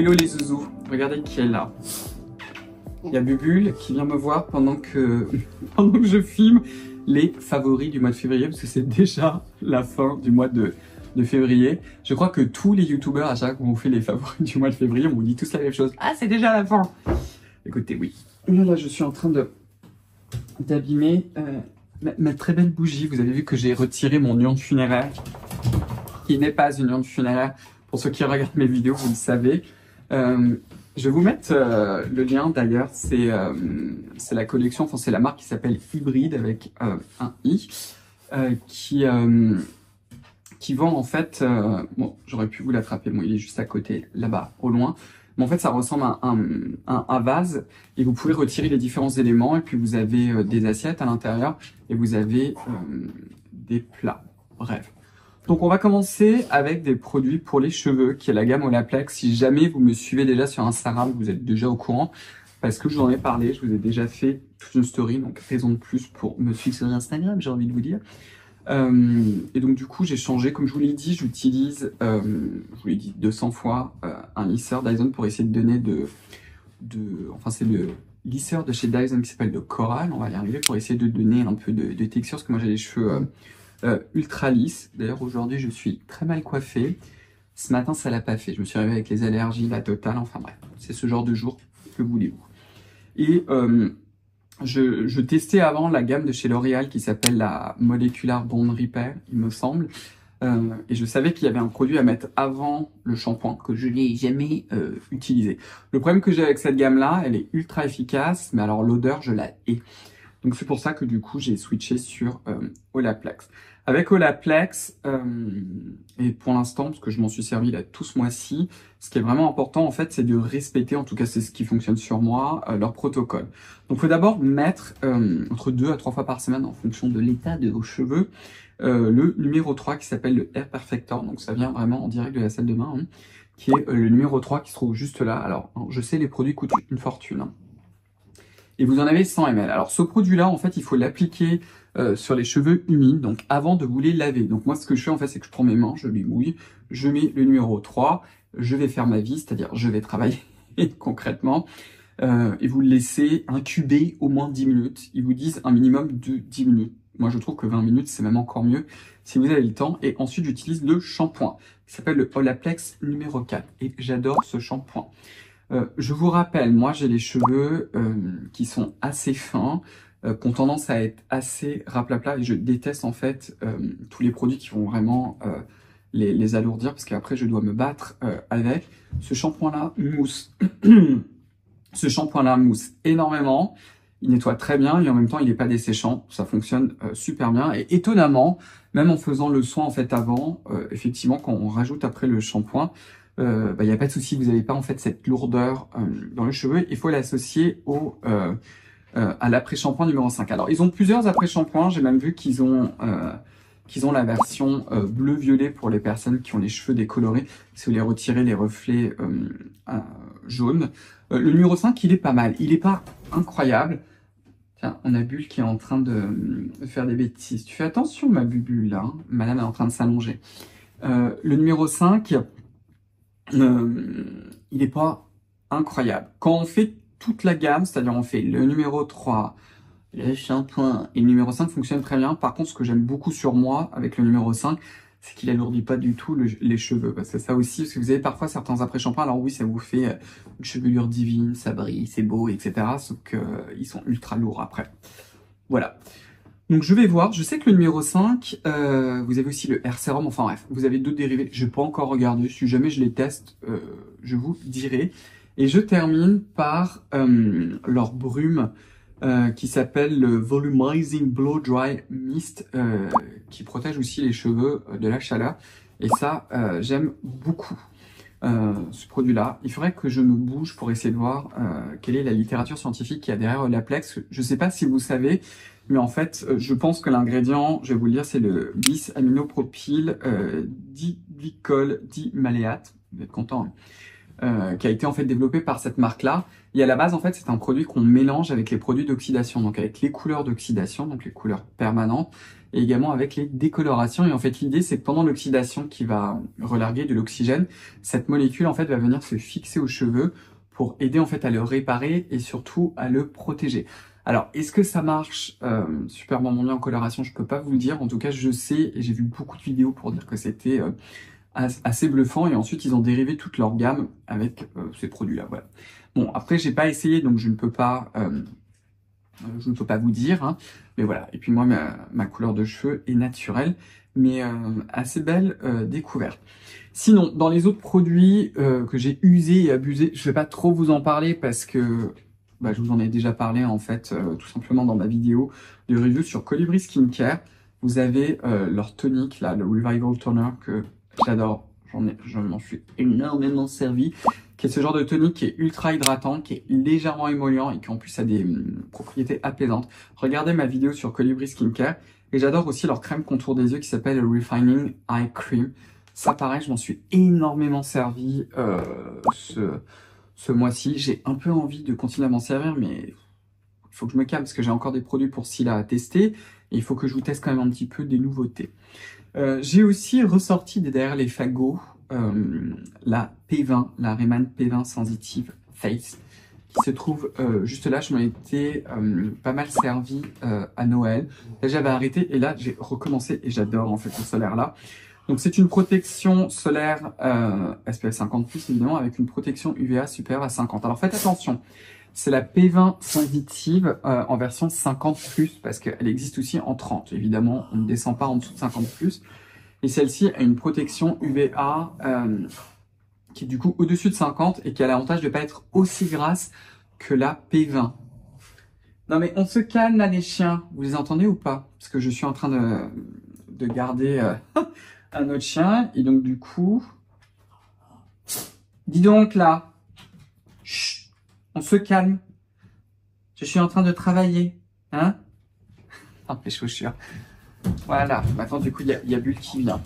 Hello les zouzous, regardez qui est là. Il y a Bubule qui vient me voir pendant que je filme les favoris du mois de février, parce que c'est déjà la fin du mois de février. Je crois que tous les youtubeurs, à chaque fois qu'on fait les favoris du mois de février, on vous dit tous la même chose. Ah, c'est déjà la fin. Écoutez, oui. Là, je suis en train d'abîmer ma très belle bougie. Vous avez vu que j'ai retiré mon urne funéraire, qui n'est pas une urne funéraire. Pour ceux qui regardent mes vidéos, vous le savez. Je vais vous mettre le lien d'ailleurs. C'est la collection, enfin c'est la marque qui s'appelle Hybride avec un I, qui vend en fait. Bon, j'aurais pu vous l'attraper. Bon, il est juste à côté, là-bas, au loin. Mais en fait, ça ressemble à un vase et vous pouvez retirer les différents éléments. Et puis vous avez des assiettes à l'intérieur et vous avez des plats. Bref. Donc on va commencer avec des produits pour les cheveux, qui est la gamme Olaplex. Si jamais vous me suivez déjà sur Instagram, vous êtes déjà au courant, parce que je vous en ai parlé, je vous ai déjà fait toute une story, donc raison de plus pour me suivre sur Instagram, j'ai envie de vous dire. Et donc du coup j'ai changé, comme je vous l'ai dit, j'utilise, je vous l'ai dit 200 fois, un lisseur Dyson pour essayer de donner enfin c'est le lisseur de chez Dyson qui s'appelle de Coral, on va y arriver, pour essayer de donner un peu de texture, parce que moi j'ai les cheveux ultra lisse. D'ailleurs aujourd'hui je suis très mal coiffée. Ce matin ça l'a pas fait. Je me suis réveillée avec les allergies, la totale. Enfin bref, c'est ce genre de jour, que voulez-vous. Et je testais avant la gamme de chez L'Oréal qui s'appelle la Molecular Bond Repair, il me semble. Et je savais qu'il y avait un produit à mettre avant le shampoing que je n'ai jamais utilisé. Le problème que j'ai avec cette gamme-là, elle est ultra efficace, mais alors l'odeur, je la hais. Donc c'est pour ça que du coup j'ai switché sur Olaplex. Avec Olaplex, et pour l'instant, parce que je m'en suis servi là tout ce mois-ci, ce qui est vraiment important en fait, c'est de respecter, en tout cas c'est ce qui fonctionne sur moi, leur protocole. Donc il faut d'abord mettre entre 2 à 3 fois par semaine, en fonction de l'état de vos cheveux, le numéro 3 qui s'appelle le Hair Perfector. Donc ça vient vraiment en direct de la salle de bain, hein, qui est le numéro 3 qui se trouve juste là. Alors je sais, les produits coûtent une fortune, hein. Et vous en avez 100 ml. Alors ce produit-là, en fait, il faut l'appliquer sur les cheveux humides, donc avant de vous les laver. Donc moi, ce que je fais, en fait, c'est que je prends mes mains, je les mouille, je mets le numéro 3, je vais faire ma vie, c'est-à-dire je vais travailler concrètement, et vous le laissez incuber au moins 10 minutes. Ils vous disent un minimum de 10 minutes. Moi, je trouve que 20 minutes, c'est même encore mieux si vous avez le temps. Et ensuite, j'utilise le shampoing qui s'appelle le Olaplex numéro 4. Et j'adore ce shampoing. Je vous rappelle, moi j'ai les cheveux qui sont assez fins, qui ont tendance à être assez raplapla, et je déteste en fait tous les produits qui vont vraiment les alourdir, parce qu'après je dois me battre avec. Ce shampoing-là mousse. Ce shampoing-là mousse énormément, il nettoie très bien et en même temps il n'est pas desséchant, ça fonctionne super bien. Et étonnamment, même en faisant le soin en fait avant, effectivement quand on rajoute après le shampoing, il n'y a pas de souci, vous n'avez pas en fait cette lourdeur dans le cheveu. Il faut l'associer à l'après-shampoing numéro 5. Alors ils ont plusieurs après-shampoings, j'ai même vu qu'ils ont la version bleu-violet pour les personnes qui ont les cheveux décolorés, si vous voulez retirer les reflets jaunes. Le numéro 5, il est pas mal, il est pas incroyable. Tiens, on a Bulle qui est en train de faire des bêtises. Tu fais attention ma Bubule là, hein. Madame est en train de s'allonger. Le numéro 5... il n'est pas incroyable. Quand on fait toute la gamme, c'est-à-dire on fait le numéro 3, le shampoing et le numéro 5 fonctionne très bien. Par contre, ce que j'aime beaucoup sur moi avec le numéro 5, c'est qu'il alourdit pas du tout les cheveux. Parce que ça aussi, parce que vous avez parfois certains après-shampoings, alors oui, ça vous fait une chevelure divine, ça brille, c'est beau, etc. Sauf qu'ils sont ultra lourds après. Voilà. Donc je vais voir, je sais que le numéro 5, vous avez aussi le Hair Serum, enfin bref, vous avez d'autres dérivés, je n'ai pas encore regardé, si jamais je les teste, je vous dirai. Et je termine par leur brume qui s'appelle le Volumizing Blow Dry Mist, qui protège aussi les cheveux de la chaleur. Et ça, j'aime beaucoup ce produit-là. Il faudrait que je me bouge pour essayer de voir quelle est la littérature scientifique qu'il y a derrière Olaplex. Je ne sais pas si vous savez, mais en fait, je pense que l'ingrédient, je vais vous le dire, c'est le bis-aminopropyl diglycol dimaléate. Vous êtes content, hein. qui a été en fait développé par cette marque-là. Et à la base, en fait, c'est un produit qu'on mélange avec les produits d'oxydation, donc avec les couleurs d'oxydation, donc les couleurs permanentes, et également avec les décolorations. Et en fait, l'idée, c'est que pendant l'oxydation qui va relarguer de l'oxygène, cette molécule, en fait, va venir se fixer aux cheveux pour aider, en fait, à le réparer et surtout à le protéger. Alors, est-ce que ça marche superbement bien en coloration? Je peux pas vous le dire. En tout cas, je sais, et j'ai vu beaucoup de vidéos pour dire que c'était assez bluffant. Et ensuite, ils ont dérivé toute leur gamme avec ces produits-là. Voilà. Bon, après, j'ai pas essayé, donc je ne peux pas vous dire. Hein, mais voilà. Et puis moi, ma couleur de cheveux est naturelle, mais assez belle découverte. Sinon, dans les autres produits que j'ai usés et abusés, je vais pas trop vous en parler parce que je vous en ai déjà parlé en fait, tout simplement dans ma vidéo de review sur Colibri Skincare. Vous avez leur tonique, là, le Revival Toner que j'adore. Je m'en suis énormément servi. Qui est ce genre de tonique qui est ultra hydratant, qui est légèrement émollient et qui en plus a des propriétés apaisantes. Regardez ma vidéo sur Colibri Skincare. Et j'adore aussi leur crème contour des yeux qui s'appelle Refining Eye Cream. Ça pareil, je m'en suis énormément servi ce mois-ci. J'ai un peu envie de continuer à m'en servir, mais il faut que je me calme parce que j'ai encore des produits pour Scylla à tester. Et il faut que je vous teste quand même un petit peu des nouveautés. J'ai aussi ressorti derrière les fagots la P20, la Rehman P20 Sensitive Face, qui se trouve juste là. Je m'en étais pas mal servi à Noël. Là, j'avais arrêté et là, j'ai recommencé et j'adore en fait ce solaire-là. Donc, c'est une protection solaire SPF 50+, évidemment, avec une protection UVA supérieure à 50. Alors, faites attention. C'est la P20 Sensitive en version 50+, parce qu'elle existe aussi en 30. Évidemment, on ne descend pas en dessous de 50+. Et celle-ci a une protection UVA qui est du coup au-dessus de 50 et qui a l'avantage de ne pas être aussi grasse que la P20. Non mais on se calme là les chiens, vous les entendez ou pas? Parce que je suis en train de garder un autre chien et donc du coup... Dis donc là, chut, on se calme. Je suis en train de travailler, hein? Ah, les chaussures. Voilà, maintenant du coup il y a Bulle qui vient.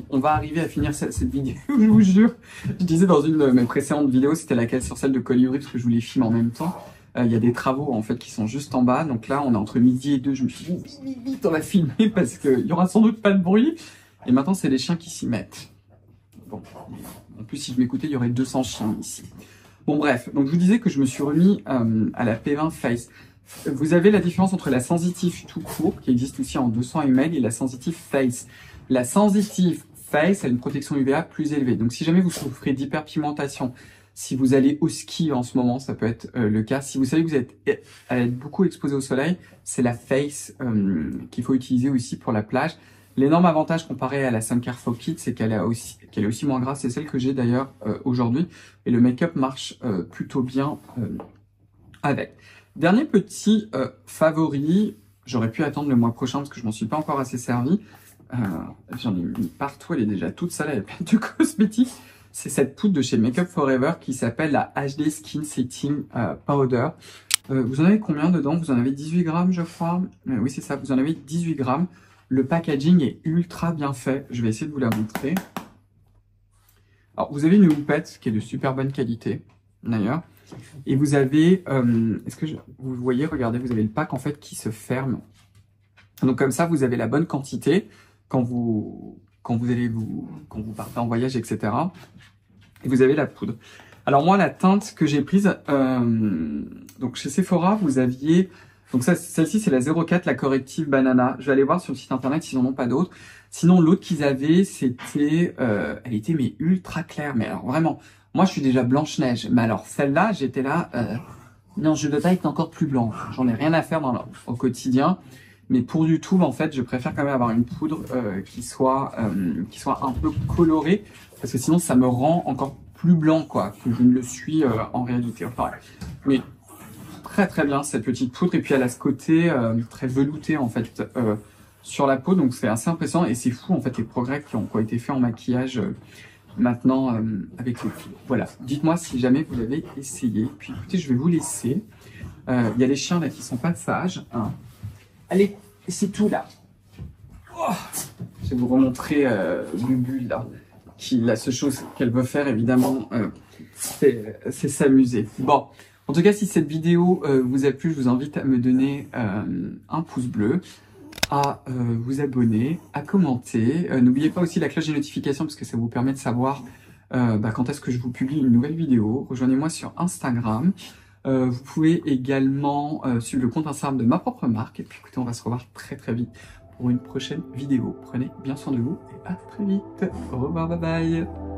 On va arriver à finir cette vidéo, je vous jure. Je disais dans une de mes précédentes vidéos, c'était laquelle sur celle de Colibri, parce que je voulais filmer en même temps. Il y a des travaux en fait qui sont juste en bas, donc là on est entre midi et 2, je me suis dit vite on va filmer parce qu'il y aura sans doute pas de bruit. Et maintenant c'est les chiens qui s'y mettent. Bon, en plus si je m'écoutais il y aurait 200 chiens ici. Bon bref, donc je vous disais que je me suis remis à la P20 Face. Vous avez la différence entre la Sensitive tout court, qui existe aussi en 200 ml, et la Sensitive Face. La Sensitive Face a une protection UVA plus élevée. Donc si jamais vous souffrez d'hyperpigmentation, si vous allez au ski en ce moment, ça peut être le cas. Si vous savez que vous allez être beaucoup exposé au soleil, c'est la Face qu'il faut utiliser aussi pour la plage. L'énorme avantage comparé à la Sun Care Faux Kit, c'est qu'elle est aussi moins grasse. C'est celle que j'ai d'ailleurs aujourd'hui. Et le make-up marche plutôt bien avec. Dernier petit favori, j'aurais pu attendre le mois prochain parce que je m'en suis pas encore assez servi. J'en ai mis partout, elle est déjà toute sale, elle est pleine de cosmétiques. C'est cette poudre de chez Makeup Forever qui s'appelle la HD Skin Setting Powder. Vous en avez combien dedans? Vous en avez 18 grammes je crois. Oui c'est ça, vous en avez 18 grammes. Le packaging est ultra bien fait, je vais essayer de vous la montrer. Alors vous avez une houppette qui est de super bonne qualité d'ailleurs. Et vous avez, est-ce que vous voyez, regardez, vous avez le pack en fait qui se ferme. Donc comme ça, vous avez la bonne quantité quand vous partez en voyage, etc. Et vous avez la poudre. Alors moi, la teinte que j'ai prise, donc chez Sephora, vous aviez, donc celle-ci c'est la 04, la corrective banana. Je vais aller voir sur le site internet s'ils n'en ont pas d'autres. Sinon l'autre qu'ils avaient, c'était, elle était mais ultra claire, mais alors vraiment. Moi, je suis déjà Blanche-Neige, mais alors celle-là, j'étais là, non, je ne veux pas être encore plus blanc. J'en ai rien à faire au quotidien, mais pour du tout, en fait, je préfère quand même avoir une poudre qui soit un peu colorée, parce que sinon, ça me rend encore plus blanc, quoi, que je ne le suis en réalité. Enfin, mais très très bien cette petite poudre, et puis elle a ce côté très velouté en fait sur la peau, donc c'est assez impressionnant et c'est fou en fait les progrès qui ont été faits en maquillage. Maintenant avec les filles. Voilà, dites-moi si jamais vous l'avez essayé. Puis écoutez, je vais vous laisser. Il y a les chiens là qui sont pas sages. Hein. Allez, c'est tout là. Oh, je vais vous remontrer Bulle là, qui la seule chose qu'elle veut faire évidemment, c'est s'amuser. Bon, en tout cas, si cette vidéo vous a plu, je vous invite à me donner un pouce bleu, à vous abonner, à commenter. N'oubliez pas aussi la cloche des notifications parce que ça vous permet de savoir quand est-ce que je vous publie une nouvelle vidéo. Rejoignez-moi sur Instagram. Vous pouvez également suivre le compte Instagram de ma propre marque. Et puis écoutez, on va se revoir très très vite pour une prochaine vidéo. Prenez bien soin de vous et à très vite. Au revoir, bye bye.